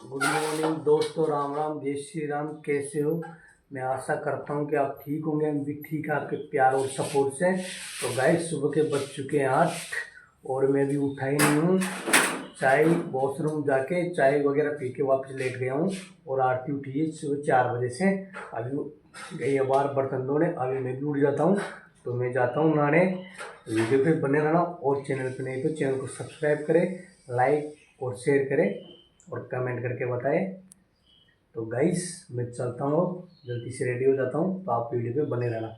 Good morning दोस्तों, राम राम, जय श्री राम। कैसे हो? मैं आशा करता हूँ कि आप ठीक होंगे। हम भी ठीक है आपके प्यार और सपोर्ट से। तो गाइस, सुबह के बज चुके हैं 8 और मैं भी उठा ही नहीं हूँ। चाय वॉशरूम जाके चाय वगैरह पी के वापस लेट गया हूँ और आरती उठी है सुबह 4 बजे से। अभी गई है बाहर बर्तन धोने। अभी मैं भी उठ जाता हूँ तो मैं जाता हूँ नहाने। वीडियो पे बने रहना और चैनल पे नहीं तो चैनल को सब्सक्राइब करें, लाइक और शेयर करें और कमेंट करके बताएं। तो गाइस, मैं चलता हूँ, जल्दी से रेडी हो जाता हूँ, तो आप वीडियो पे बने रहना।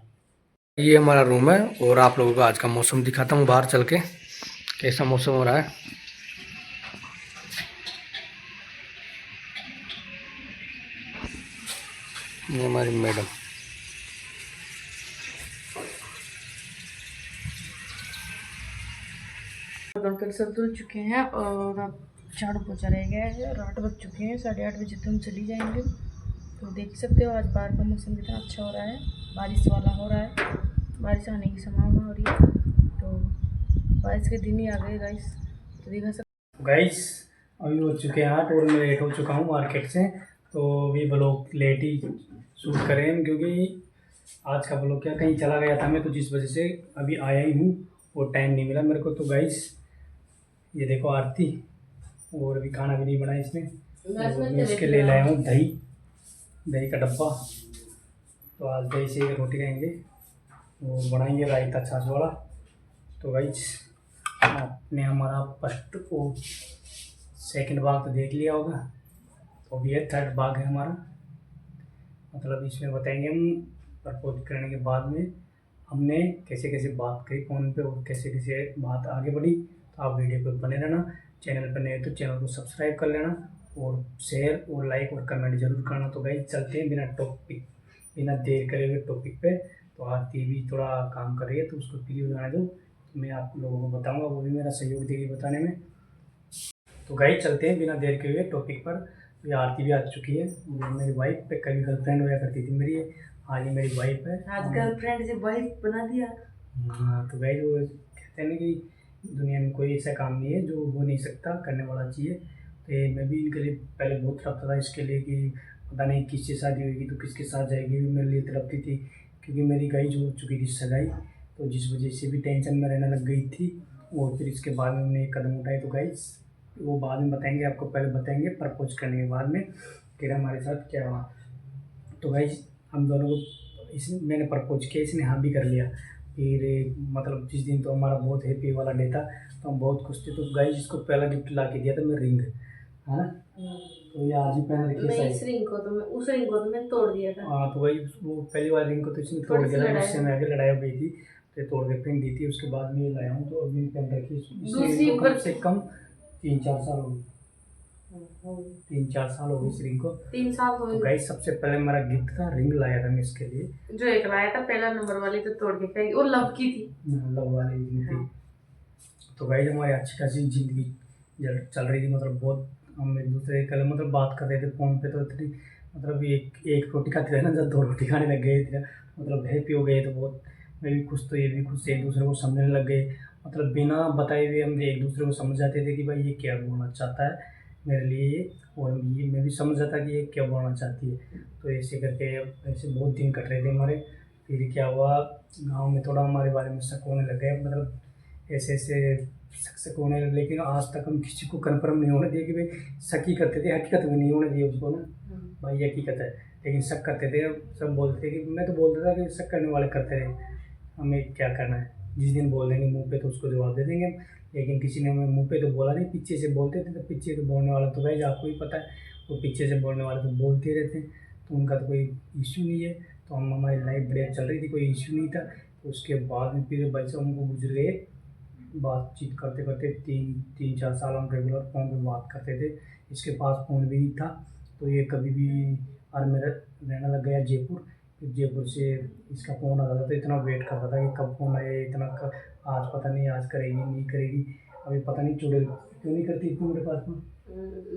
ये हमारा रूम है और आप लोगों को आज का मौसम दिखाता हूँ बाहर चल के कैसा मौसम हो रहा है। ये हमारी मैडम। बर्तन सब धुल चुके हैं और अब झाड़ू पोछा रह गया है और 8 बज चुके हैं। 8:30 बजे तो हम चली जाएंगे। तो देख सकते हो आज बाहर का मौसम कितना अच्छा हो रहा है, बारिश वाला हो रहा है, बारिश आने की संभावना हो रही है। तो बारिश के दिन ही आ गए गाइस। तो देखा सब गाइस, अभी हो चुके हैं 8 और मैं लेट हो चुका हूँ मार्केट से। तो अभी ब्लॉग लेट ही शूट करें हम, क्योंकि आज का ब्लॉग क्या कहीं चला गया था मैं, तो जिस वजह से अभी आया ही हूँ और टाइम नहीं मिला मेरे को। तो गाइस, ये देखो आरती, और अभी खाना भी नहीं बना इसमें। तो मैं इसके ले लाया हूँ दही, दही का डब्बा। तो आज दही से एक रोटी खाएंगे और बनाएंगे रायता छाछ वाला। तो गाइस, आपने हमारा फर्स्ट और सेकंड भाग तो देख लिया होगा, तो अभी ये थर्ड भाग है हमारा। मतलब इसमें बताएंगे हम प्रपोज करने के बाद में हमने कैसे कैसे बात करी फ़ोन पे और कैसे कैसे बात आगे बढ़ी। तो आप वीडियो पे बने रहना। चैनल पर नए तो चैनल को सब्सक्राइब कर लेना और शेयर और लाइक और कमेंट जरूर करना। तो गाइस, चलते हैं बिना देर करे हुए टॉपिक पे। तो आरती भी थोड़ा काम कर रही है तो उसको फ्री हो जाने दो, तो मैं आप लोगों को बताऊँगा, वो भी मेरा सहयोग देगी बताने में। तो गाइस, चलते हैं बिना देर के हुए टॉपिक पर। ये आरती भी आ चुकी है, मेरी वाइफ पे कभी गर्लफ्रेंड हुआ करती थी मेरी, आज ही मेरी वाइफ है। आज गर्लफ्रेंड से वाइफ बना दिया। हाँ, तो गाइस, वो कहते हैं ना कि दुनिया में कोई ऐसा काम नहीं है जो हो नहीं सकता, करने वाला चाहिए। तो ये मैं भी इनके लिए पहले बहुत तड़पता था इसके लिए कि पता नहीं किससे शादी होगी तो किसके साथ जाएगी, मेरे लिए तड़पती थी, क्योंकि मेरी गाइस हो चुकी थी सगाई। तो जिस वजह से भी टेंशन में रहने लग गई थी और फिर इसके बाद में हमने एक कदम उठाए। तो गाइस, वो बाद में बताएंगे आपको, पहले बताएंगे प्रपोज करने के बाद में कि हमारे साथ क्या हुआ। तो गाइस, हम दोनों को मैंने प्रपोज किया, इसने हाँ भी कर लिया। फिर मतलब जिस दिन तो हमारा बहुत हैप्पी वाला डे था, तो हम बहुत खुश थे। तो गाइस, इसको पहला गिफ्ट ला के दिया था मैं रिंग, है ना। तो ये आज ही पहन रखी है इस रिंग को तो मैं उस रिंग को तो मैं तोड़ दिया था। हाँ, तो वही वो पहली वाली रिंग को तो इसने तोड़ दिया था, उससे मैं आगे लड़ाई हो गई थी तो ये तोड़ के फेंक दी थी। उसके बाद में ये लाया हूँ, तो अभी पहन रखी है। कम से कम 3-4 साल हो गए, 3-4 साल हो गए इस रिंग को। 3 साल हो तो गए। गाइस, सबसे पहले मेरा गिफ्ट था रिंग, लाया था मैं इसके लिए। जो एक लाया था पहला नंबर वाली तो तोड़ के फेंकी, वो लव की थी। लव वाली रिंग थी। तो गाइस, हमारी अच्छी खासी जिंदगी चल रही थी, मतलब बहुत हम एक दूसरे कल मतलब बात कर रहे थे फ़ोन पे। तो इतनी मतलब एक एक रोटी खाते थे ना, जब 2 रोटी खाने लग गए थे, मतलब हैप्पी हो गए। तो बहुत मैं भी खुश, तो ये भी खुश, एक दूसरे को समझने लग गए। मतलब बिना बताए हुए हम एक दूसरे को समझ जाते थे कि भाई ये क्या बोलना चाहता है मेरे लिए, और ये मैं भी समझ जाता कि ये क्या बोलना चाहती है। तो ऐसे करके ऐसे बहुत दिन कट रहे थे हमारे। फिर क्या हुआ, गाँव में थोड़ा हमारे बारे में शक होने लग गया, मतलब ऐसे ऐसे शक होने लगे। लेकिन आज तक हम किसी को कन्फर्म नहीं होने दिए कि भाई शक ही करते थे, हकीकत में नहीं होने दिए उसको ना, भाई ये हकीकत है। लेकिन शक करते थे, सब बोलते थे कि मैं तो बोलता था कि शक करने वाले करते रहे, हमें क्या करना है। जिस दिन बोल देंगे मुंह पे तो उसको जवाब दे देंगे। लेकिन किसी ने हमें मुंह पे तो बोला नहीं, पीछे से बोलते थे। तो पीछे से बोलने वाला तो भाई आपको ही पता है, वो पीछे से बोलने वाले तो बोलते रहते हैं, तो उनका तो कोई इश्यू नहीं है। तो हमारी लाइफ बढ़िया चल रही थी, कोई इश्यू नहीं था। तो उसके बाद में फिर भाई साहब हमको गुजर गए, बातचीत करते करते 3-4 साल हम रेगुलर फ़ोन पे बात करते थे। इसके पास फ़ोन भी नहीं था, तो ये कभी भी और मेरा रहने लग गया जयपुर। फिर जयपुर से इसका फ़ोन आता था तो इतना वेट करता था कि कब फ़ोन आए, इतना आज पता नहीं आज करेगी नहीं करेगी। अभी पता नहीं चुड़ैल क्यों नहीं करती तू मेरे पास में।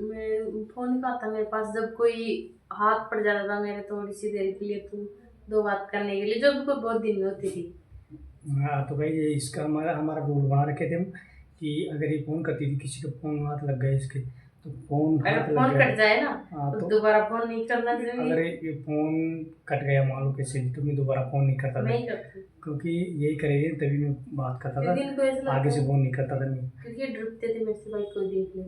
मैं फोन नहीं आता मेरे पास, जब कोई हाथ पड़ जाता था मेरे थोड़ी सी देर के लिए तो दो बात करने के लिए, जो भी कोई बहुत दिन में होती थी। हाँ, तो भाई ये इसका हमारा हमारा रूल बना रखे थे हम कि अगर ये फ़ोन करती थी, किसी का फ़ोन हाथ लग गया इसके, तो फोन अगर हाथ लग फोन गया कट जाए ना हाँ तो तो दोबारा फोन नहीं करना अगर चाहिए। ये फोन कट गया मान लो किसी तो मैं दोबारा फोन नहीं करता था, नहीं करती क्योंकि यही करेंगे तभी मैं बात करता था, क्योंकि इनको ऐसा लगता आगे से है फोन नहीं करता था मैं। क्योंकि ये डरते थे मेरे से, भाई कोई देख ले।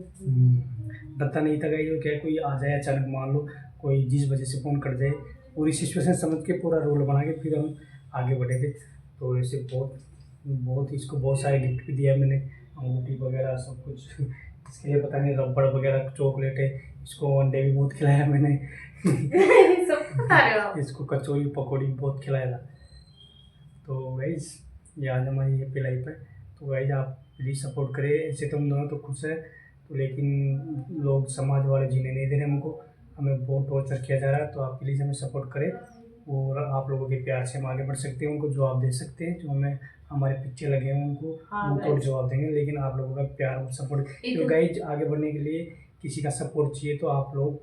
डरता नहीं था गाइस, वो क्या है, कोई आ जाए अचानक मान लो कोई जिस वजह से फ़ोन कट जाए, पूरी सिचुएशन समझ के पूरा रोल बना के फिर हम आगे बढ़े थे। तो ऐसे बहुत बहुत इसको बहुत सारे गिफ्ट भी दिया मैंने, अंगूठी वगैरह सब कुछ इसके लिए पता नहीं रबड़ वगैरह चॉकलेट है, इसको वनडे भी बहुत खिलाया मैंने सब बता रहे हो आप। इसको कचौरी पकौड़ी बहुत खिलाया था। तो गाइस ये आज हमारी हैप्पी लाइफ है। तो गाइस आप प्लीज़ सपोर्ट करें, ऐसे तो हम दोनों तो खुश हैं तो, लेकिन लोग समाज वाले जीने नहीं दे रहे हमको, हमें बहुत टॉर्चर किया जा रहा है। तो आप प्लीज़ हमें सपोर्ट करें और आप लोगों के प्यार से हम आगे बढ़ सकते हैं, उनको जवाब दे सकते हैं, जो हमें हमारे पीछे लगे हैं उनको हाँ मुंह तोड़ guys। जवाब देंगे। लेकिन आप लोगों का प्यार और सपोर्ट, एक तो गाइस आगे बढ़ने के लिए किसी का सपोर्ट चाहिए तो आप लोग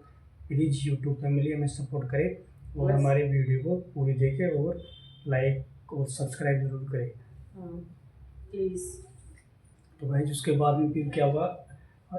प्लीज़ यूट्यूब फैमिली हमें सपोर्ट करें और बस। हमारे वीडियो को पूरी देखें और लाइक और सब्सक्राइब जरूर करें। प्लीज। तो भाई उसके बाद में फिर क्या हुआ,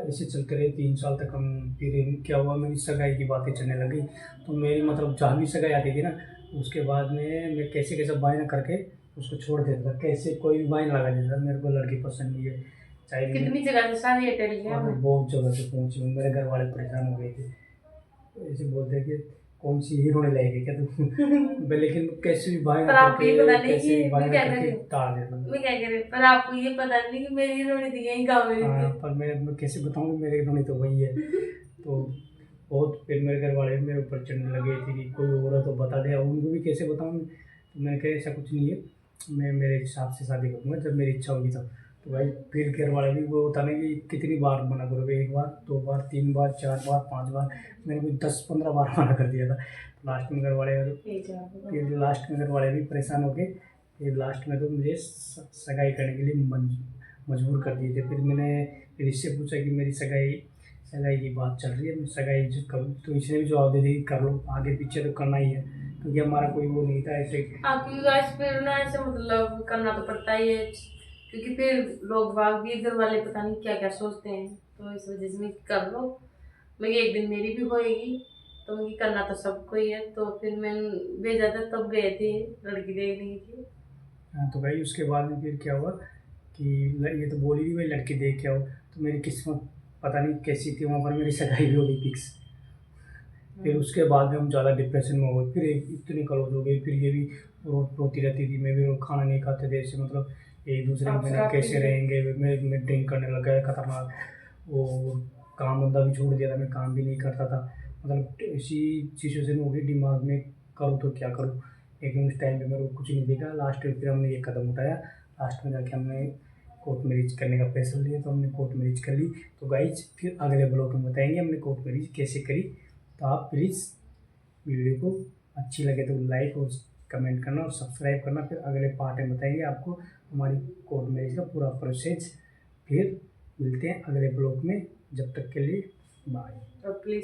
ऐसे चलते रहे 3 साल तक हम। फिर क्या हुआ, मेरी सगाई की बातें चलने लगी। तो मेरी मतलब जहाँ भी सगाई आती थी ना, उसके बाद में मैं कैसे कैसे बायना करके उसको छोड़ देता था, कैसे कोई भी बायना लगा देता था, मेरे को लड़की पसंद नहीं है चाहे मैं। कितनी जगह से शादी अटेंड किया और मैं मैं। बहुत जगह से पहुँची हूँ, मेरे घर वाले परेशान हो गए थे, ऐसे बोलते कि कौन सी हीरो ने लाएगी क्या तू लेकिन कैसे भी बायना पर आपको ये पता करके नहीं कैसे भी कि मैं बायना क्या कर करके रही हूँ। टाल देता था। मैं क्या कर रही हूँ, पर आपको ये पता नहीं कि मेरी रोनी थी यही गाँव में हाँ, थी। पर मैं कैसे बताऊँ, मेरे धोनी तो वही है। तो बहुत फिर मेरे घर वाले भी मेरे ऊपर चढ़ने लगे थे कि कोई और है तो बता दे, अब उनको भी कैसे बताऊँ। तो मैंने कहा ऐसा कुछ नहीं है, मैं मेरे हिसाब से शादी करूँगा जब मेरी इच्छा होगी तब। तो भाई फिर घर वाले भी वो होता ना कि कितनी बार मना करोगे, 1 बार 2 बार 3 बार 4 बार 5 बार, मैंने कोई 10-15 बार मना कर दिया था। लास्ट में घर वाले फिर लास्ट में घर वाले भी परेशान हो गए। फिर लास्ट में तो मुझे सगाई करने के लिए मजबूर कर दिए थे। फिर मैंने फिर इससे पूछा कि मेरी सगाई की बात चल रही है, मैं सगाई जो करूँ, तो इसने भी जवाब दे दिया कि कर लो, आगे पीछे तो करना ही है, क्योंकि हमारा कोई वो नहीं था ऐसे। क्योंकि गाइस फिर ना ऐसे मतलब करना तो पड़ता ही है, क्योंकि फिर लोग बाग भी इधर वाले पता नहीं क्या क्या सोचते हैं, तो इस वजह से मैं कर लो। मैं एक दिन मेरी भी होएगी तो मैं करना तो सबको ही है। तो फिर मैं भेजा था तब गए थे लड़की देखने के लिए। हाँ तो भाई उसके बाद में फिर क्या हुआ कि ये तो बोली थी भाई लड़की देख के आओ, तो मेरी किस्मत पता नहीं कैसी थी, वहाँ पर मेरी सगाई भी हो गई फिक्स। फिर उसके बाद में हम ज़्यादा डिप्रेशन में हो गए, फिर इतने क्लोज हो गए, फिर ये भी रोती रहती थी, मैं भी खाना नहीं खाते थे ऐसे, मतलब एक दूसरे के बिना कैसे रहेंगे। मैं ड्रिंक करने लग गया खतरनाक, और काम धंधा भी छोड़ दिया था, मैं काम भी नहीं करता था, मतलब ऐसी सिचुएशन हो गई दिमाग में करूँ तो क्या करूँ। लेकिन उस टाइम पे मेरे को कुछ नहीं दिखा, लास्ट में फिर हमने ये कदम उठाया, लास्ट में जाके हमने कोर्ट मैरिज करने का फैसला लिया, तो हमने कोर्ट मैरिज कर ली। तो गाइज फिर अगले ब्लॉग में बताएंगे हमने कोर्ट मैरिज कैसे करी। तो आप प्लीज़ वीडियो को अच्छी लगे तो लाइक और कमेंट करना और सब्सक्राइब करना। फिर अगले पार्ट में बताएंगे आपको हमारी कोर्ट मैरिज का पूरा प्रोसेस। फिर मिलते हैं अगले ब्लॉग में, जब तक के लिए बाय। तो प्लीज